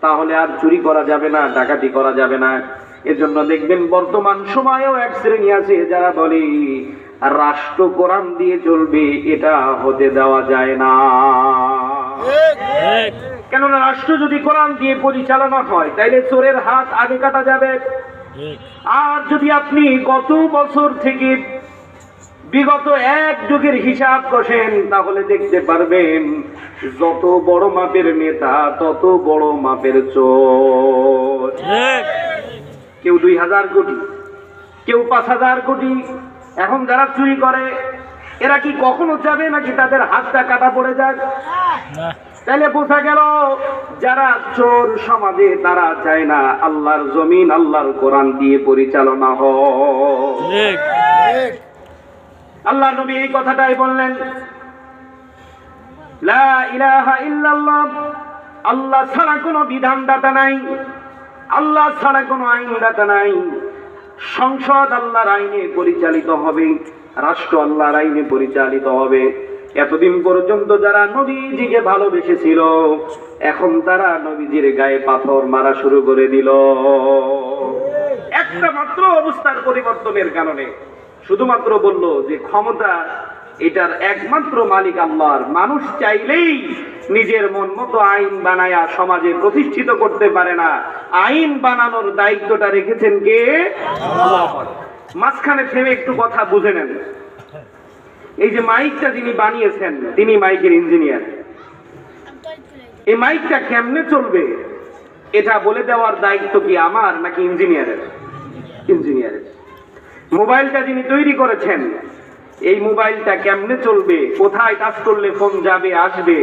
তাহলে আর চুরি করা যাবে না, ডাকাতি করা যাবে না। এজন্য দেখবেন বর্তমান সময়েও এক শ্রেণী আছে যারা বলে রাষ্ট্র কোরআন দিয়ে চলবে, এটা হতে দেওয়া যায় না। কেননা রাষ্ট্র যদি কোরআন দিয়ে পরিচালনা হয় তাইলে চোরের হাত আগে কাটা যাবে। আর যদি আপনি গত বছর থেকে বিগত এক যুগের হিসাব কষেন তাহলে দেখতে পারবেন যত বড় মাপের নেতা তত বড় মাপের চোর। কেউ 2000 কোটি, কেউ 5000 কোটি। এখন যারা চুরি করে এরা কি কখনো চাবে নাকি তাদের হাতটা কাটা পড়ে যাক? তাহলে বোঝা গেল যারা চোর সমাজে তারা চায় না আল্লাহর জমিন আল্লাহর কোরআন দিয়ে পরিচালনা হোক। আল্লাহ নবী এই কথাটাই বললেন, লা ইলাহা ইল্লাল্লাহ, আল্লাহ ছাড়া কোনো বিধানদাতা নাই, আল্লাহ ছাড়া কোনো আইনদাতা নাই। সংসদ আল্লাহর আইনে পরিচালিত হবে, রাষ্ট্র আল্লাহর আইনে পরিচালিত হবে। এতদিন পর্যন্ত যারা নবীজিকে ভালোবেসেছিল এখন তারা নবীজির গায়ে পাথর মারা শুরু করে দিল। একটা মাত্র অবস্থার পরিবর্তনের কারণে শুধুমাত্র বলল যে ক্ষমতা এটার একমাত্র মালিক আল্লাহর। মানুষ চাইলেই নিজের মন মতো আইন বানায়া সমাজে প্রতিষ্ঠিত করতে পারে না। আইন বানানোর দায়িত্বটা রেখেছেন কে? আল্লাহ। মাঝখানে থেমে একটু কথা বুঝে নেন। এই যে মাইকটা যিনি বানিয়েছেন তিনি মাইকের ইঞ্জিনিয়ার। এই মাইকটা কেমনে চলবে এটা বলে দেওয়ার দায়িত্ব কি আমার নাকি ইঞ্জিনিয়ারের? ইঞ্জিনিয়ারের। মোবাইলটা যিনি তৈরি করেছেন এই মোবাইলটা কেমনে চলবে, কোথায় টাচ করলে ফোন যাবে আসবে,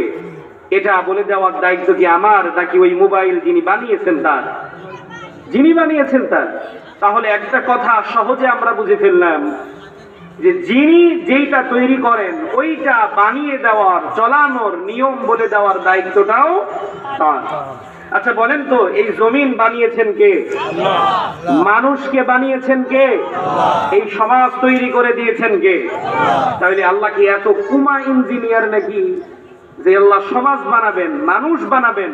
এটা বলে দেওয়ার দায়িত্ব কি আমার নাকি ওই মোবাইল যিনি বানিয়েছেন তার? যিনি বানিয়েছেন তার। তাহলে একটা কথা সহজে আমরা বুঝে ফেললাম যে যিনি যেইটা তৈরি করেন ওইটা বানিয়ে দেওয়ার চালানোর নিয়ম বলে দেওয়ার দায়িত্বটাও তার। আচ্ছা বলেন তো এই জমিন বানিয়েছেন কে? মানুষকে বানিয়েছেন কে? এই সমাজ তৈরি করে দিয়েছেন কে? তাহলে আল্লাহ কি এত কুমা ইঞ্জিনিয়ার নাকি যে আল্লাহ সমাজ বানাবেন, মানুষ বানাবেন?